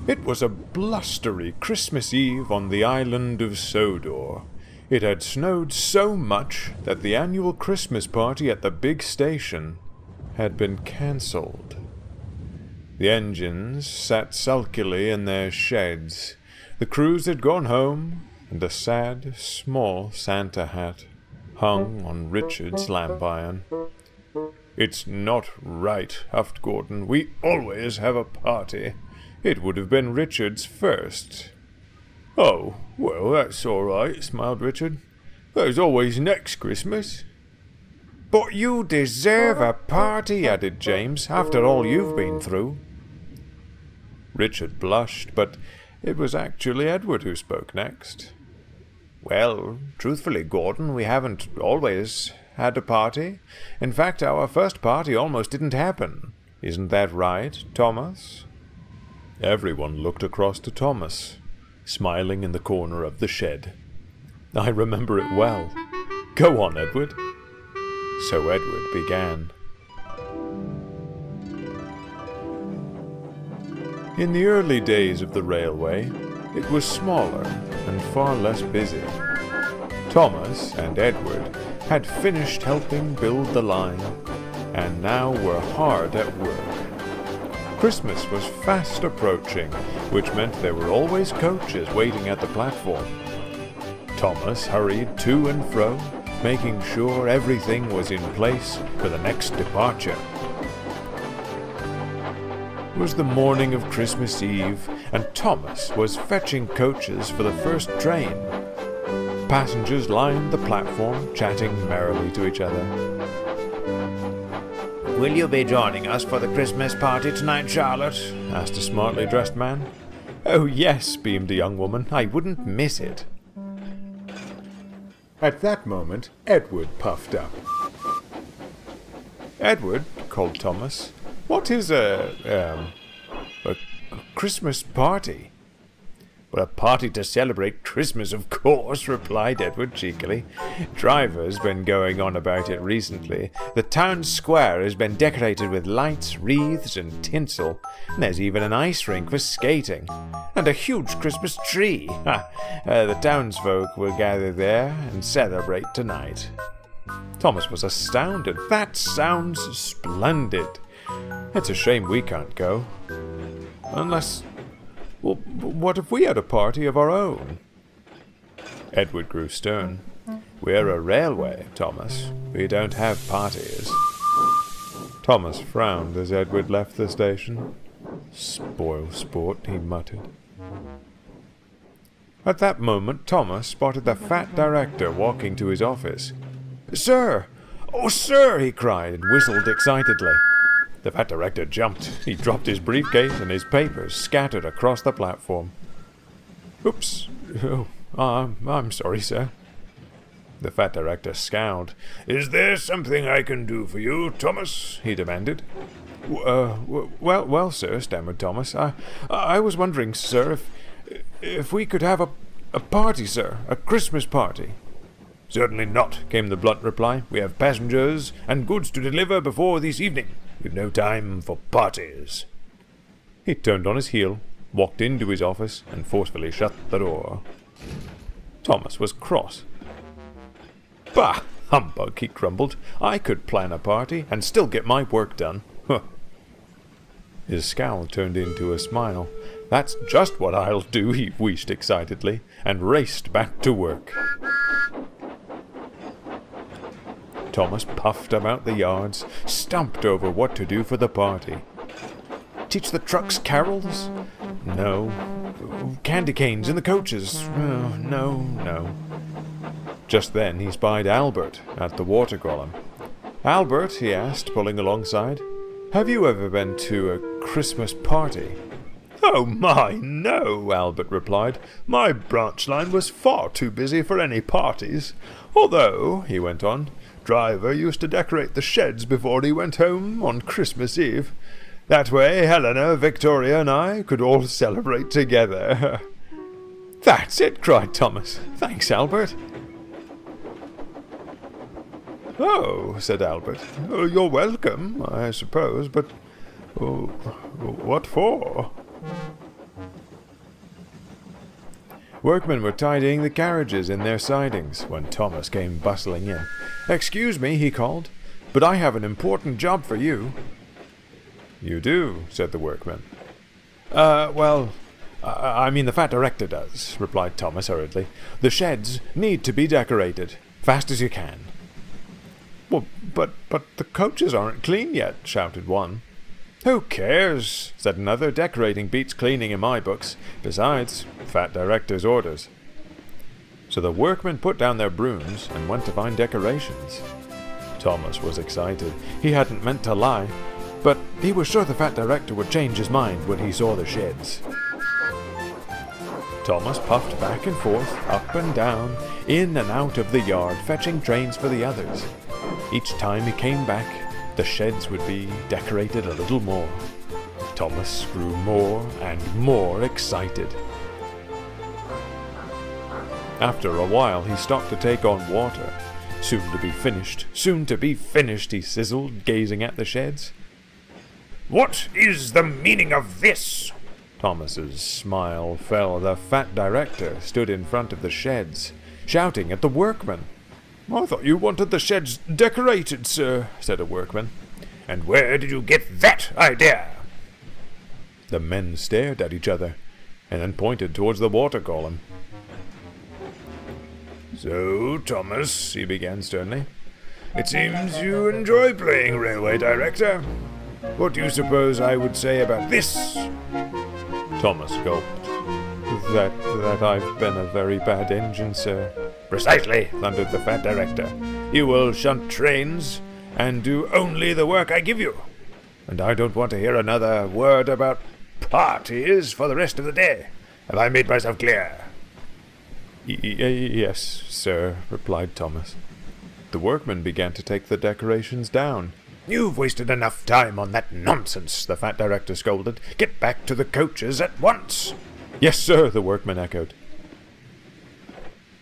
It was a blustery Christmas Eve on the island of Sodor. It had snowed so much that the annual Christmas party at the big station had been cancelled. The engines sat sulkily in their sheds. The crews had gone home, and a sad, small Santa hat hung on Richard's lamp iron. "It's not right," huffed Gordon. "We always have a party. It would have been Richard's first." "Oh, well, that's all right," smiled Richard. "There's always next Christmas." "But you deserve a party," added James, "after all you've been through." Richard blushed, but it was actually Edward who spoke next. "Well, truthfully, Gordon, we haven't always had a party. In fact, our first party almost didn't happen. Isn't that right, Thomas?" Everyone looked across to Thomas, smiling in the corner of the shed. "I remember it well. Go on, Edward." So Edward began. In the early days of the railway, it was smaller and far less busy. Thomas and Edward had finished helping build the line, and now were hard at work. Christmas was fast approaching, which meant there were always coaches waiting at the platform. Thomas hurried to and fro, making sure everything was in place for the next departure. It was the morning of Christmas Eve, and Thomas was fetching coaches for the first train. Passengers lined the platform, chatting merrily to each other. "Will you be joining us for the Christmas party tonight, Charlotte?" asked a smartly dressed man. "Oh, yes," beamed a young woman. "I wouldn't miss it." At that moment, Edward puffed up. "Edward," called Thomas, "what is a Christmas party?" "Well, a party to celebrate Christmas, of course," replied Edward cheekily. "Driver's been going on about it recently. The town square has been decorated with lights, wreaths, and tinsel. And there's even an ice rink for skating. And a huge Christmas tree. The townsfolk will gather there and celebrate tonight." Thomas was astounded. "That sounds splendid. It's a shame we can't go. Unless... well, what if we had a party of our own?" Edward grew stern. "We're a railway, Thomas. We don't have parties." Thomas frowned as Edward left the station. "Spoil sport," he muttered. At that moment, Thomas spotted the fat director walking to his office. "Sir! Oh, sir!" he cried and whistled excitedly. The fat director jumped. He dropped his briefcase and his papers scattered across the platform. "Oops. Oh, I'm sorry, sir." The fat director scowled. "Is there something I can do for you, Thomas?" he demanded. Well, sir," stammered Thomas. I was wondering, sir, if we could have a party, sir, a Christmas party." "Certainly not," came the blunt reply. "We have passengers and goods to deliver before this evening. We've no time for parties." He turned on his heel, walked into his office, and forcefully shut the door. Thomas was cross. "Bah! Humbug," he grumbled. "I could plan a party and still get my work done." Huh. His scowl turned into a smile. "That's just what I'll do," he wheezed excitedly, and raced back to work. Thomas puffed about the yards, stumped over what to do for the party. Teach the trucks carols? No. Candy canes in the coaches? No. Just then he spied Albert at the water column. "Albert," he asked, pulling alongside, "have you ever been to a Christmas party?" "Oh my, no," Albert replied. "My branch line was far too busy for any parties. Although," he went on, "Driver used to decorate the sheds before he went home on Christmas Eve. That way Helena, Victoria, and I could all celebrate together." "That's it," cried Thomas. "Thanks, Albert." "Oh," said Albert. "You're welcome, I suppose, but what for?" Workmen were tidying the carriages in their sidings when Thomas came bustling in. "Excuse me," he called, "but I have an important job for you." "You do," said the workman. I mean the Fat Director does," replied Thomas hurriedly. "The sheds need to be decorated. Fast as you can." "Well, but the coaches aren't clean yet," shouted one. "Who cares?" said another. "Decorating beats cleaning in my books. Besides, Fat Director's orders." So the workmen put down their brooms and went to find decorations. Thomas was excited. He hadn't meant to lie, but he was sure the Fat Director would change his mind when he saw the sheds. Thomas puffed back and forth, up and down, in and out of the yard, fetching trains for the others. Each time he came back, the sheds would be decorated a little more. Thomas grew more and more excited. After a while, he stopped to take on water. "Soon to be finished, soon to be finished," he sizzled, gazing at the sheds. "What is the meaning of this?" Thomas's smile fell. The Fat Director stood in front of the sheds, shouting at the workmen. "I thought you wanted the sheds decorated, sir," said a workman. "And where did you get that idea?" The men stared at each other, and then pointed towards the water column. "So, Thomas," he began sternly, "it seems you enjoy playing railway director. What do you suppose I would say about this?" Thomas gulped. That I've been a very bad engine, sir." "Precisely," thundered the Fat Director. "You will shunt trains and do only the work I give you. And I don't want to hear another word about parties for the rest of the day. Have I made myself clear?" Yes, sir," replied Thomas. The workmen began to take the decorations down. "You've wasted enough time on that nonsense," the Fat Director scolded. "Get back to the coaches at once." "Yes, sir," the workmen echoed.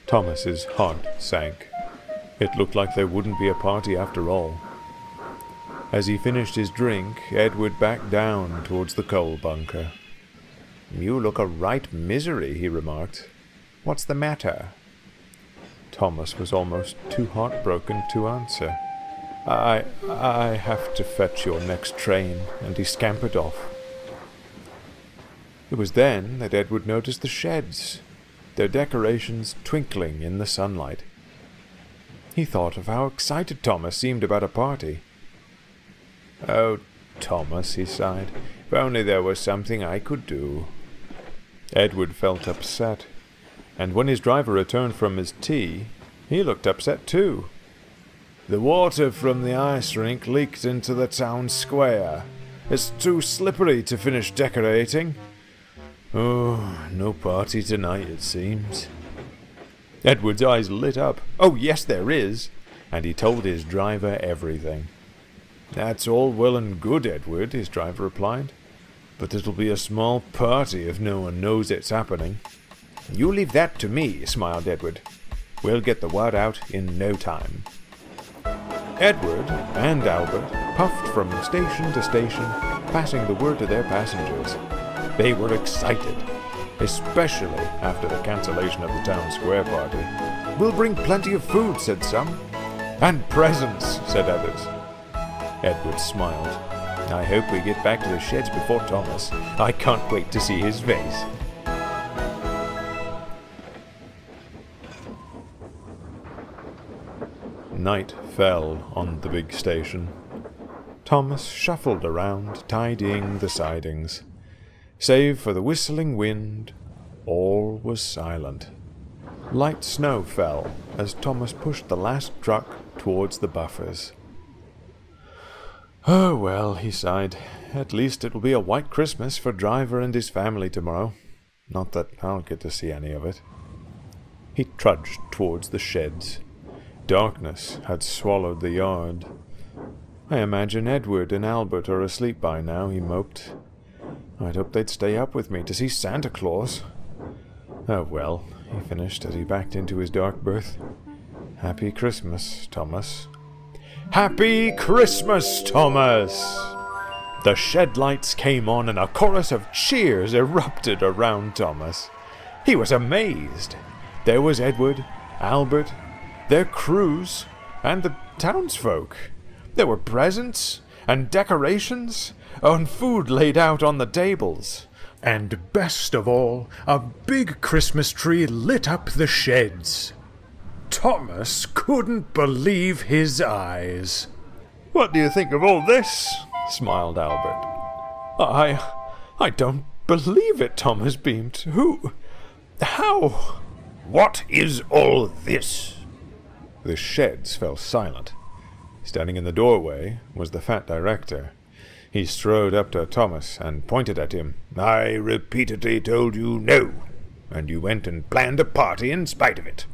Thomas's heart sank. It looked like there wouldn't be a party after all. As he finished his drink, Edward backed down towards the coal bunker. "You look a right misery," he remarked. "What's the matter?" Thomas was almost too heartbroken to answer. I have to fetch your next train," and he scampered off. It was then that Edward noticed the sheds, their decorations twinkling in the sunlight. He thought of how excited Thomas seemed about a party. "Oh, Thomas," he sighed, "if only there was something I could do." Edward felt upset, and when his driver returned from his tea, he looked upset too. "The water from the ice rink leaked into the town square. It's too slippery to finish decorating. Oh, no party tonight, it seems." Edward's eyes lit up. "Oh, yes, there is," and he told his driver everything. "That's all well and good, Edward," his driver replied, "but it'll be a small party if no one knows it's happening." "You leave that to me," smiled Edward. "We'll get the word out in no time." Edward and Albert puffed from station to station, passing the word to their passengers. They were excited, especially after the cancellation of the town square party. "We'll bring plenty of food," said some. "And presents," said others. Edward smiled. "I hope we get back to the sheds before Thomas. I can't wait to see his face." Night fell on the big station. Thomas shuffled around, tidying the sidings. Save for the whistling wind, all was silent. Light snow fell as Thomas pushed the last truck towards the buffers. "Oh, well," he sighed, "at least it will be a white Christmas for Driver and his family tomorrow. Not that I'll get to see any of it." He trudged towards the sheds. Darkness had swallowed the yard. "I imagine Edward and Albert are asleep by now," he moped. "I'd hope they'd stay up with me to see Santa Claus. Oh well," he finished as he backed into his dark berth. "Happy Christmas, Thomas." "Happy Christmas, Thomas!" The shed lights came on and a chorus of cheers erupted around Thomas. He was amazed. There was Edward, Albert, their crews, and the townsfolk. There were presents and decorations, and food laid out on the tables. And best of all, a big Christmas tree lit up the sheds. Thomas couldn't believe his eyes. "What do you think of all this?" smiled Albert. I don't believe it," Thomas beamed. "Who? How?" "What is all this?" The sheds fell silent. Standing in the doorway was the fat director. He strode up to Thomas and pointed at him. "I repeatedly told you no, and you went and planned a party in spite of it.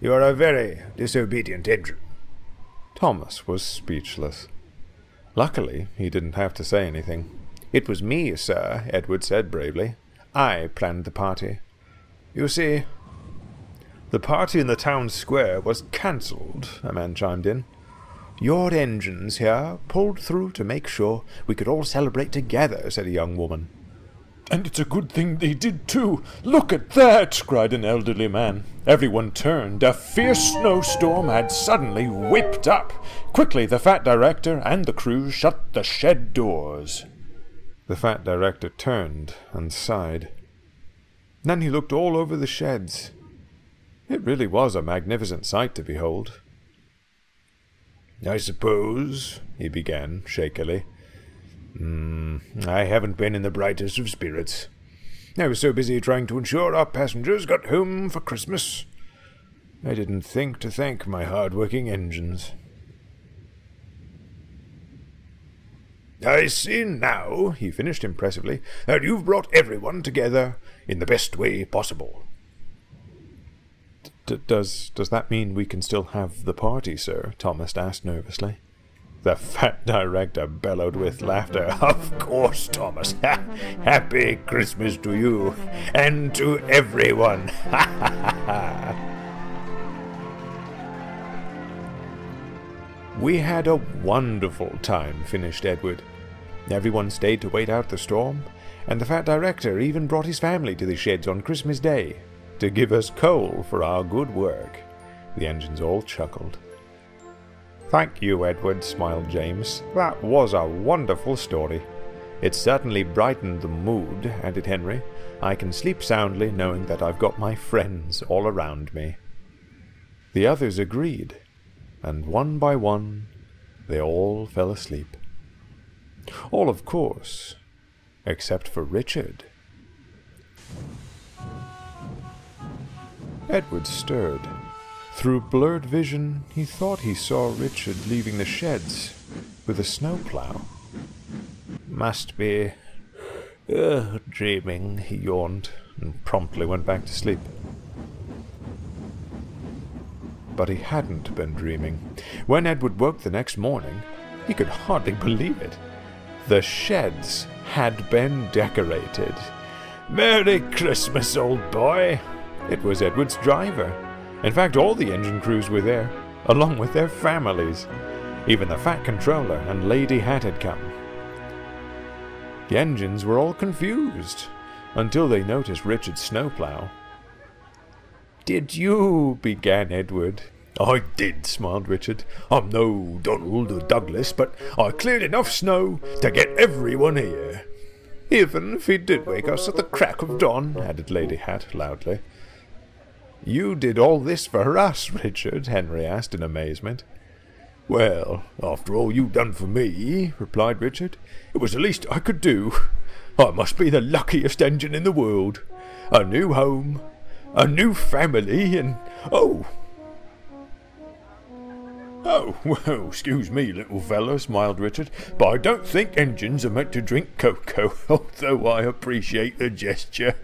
You are a very disobedient engine." Thomas was speechless. Luckily, he didn't have to say anything. "It was me, sir," Edward said bravely. "I planned the party. You see, the party in the town square was cancelled," a man chimed in. "Your engines here pulled through to make sure we could all celebrate together," said a young woman. "And it's a good thing they did, too. Look at that!" cried an elderly man. Everyone turned. A fierce snowstorm had suddenly whipped up. Quickly, the fat director and the crew shut the shed doors. The fat director turned and sighed. Then he looked all over the sheds. It really was a magnificent sight to behold. "I suppose," he began shakily, "I haven't been in the brightest of spirits. I was so busy trying to ensure our passengers got home for Christmas. I didn't think to thank my hard-working engines. I see now," he finished impressively, "that you've brought everyone together in the best way possible." Does that mean we can still have the party, sir?" Thomas asked nervously. The fat director bellowed with laughter. "Of course, Thomas. Happy Christmas to you and to everyone. "We had a wonderful time," finished Edward. "Everyone stayed to wait out the storm, and the fat director even brought his family to the sheds on Christmas Day to give us coal for our good work." The engines all chuckled. "Thank you, Edward," smiled James. "That was a wonderful story." "It certainly brightened the mood," added Henry. "I can sleep soundly knowing that I've got my friends all around me." The others agreed, and one by one they all fell asleep. All, of course, except for Richard. Edward stirred. Through blurred vision, he thought he saw Richard leaving the sheds with a snowplow. "Must be dreaming," he yawned, and promptly went back to sleep. But he hadn't been dreaming. When Edward woke the next morning, he could hardly believe it. The sheds had been decorated. "Merry Christmas, old boy!" It was Edward's driver. In fact, all the engine crews were there, along with their families. Even the fat controller and Lady Hat had come. The engines were all confused, until they noticed Richard's snowplow. "Did you?" began Edward. "I did," smiled Richard. "I'm no Donald or Douglas, but I cleared enough snow to get everyone here." "Even if he did wake us at the crack of dawn," added Lady Hat loudly. "You did all this for us, Richard?" Henry asked in amazement. "Well, after all you've done for me," replied Richard, "it was the least I could do. I must be the luckiest engine in the world. A new home, a new family, and Oh, well, excuse me, little fella," smiled Richard, "but I don't think engines are meant to drink cocoa, although I appreciate the gesture."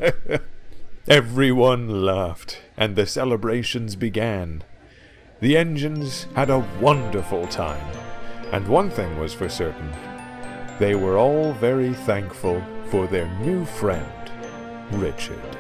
Everyone laughed, and the celebrations began. The engines had a wonderful time, and one thing was for certain. They were all very thankful for their new friend, Richard.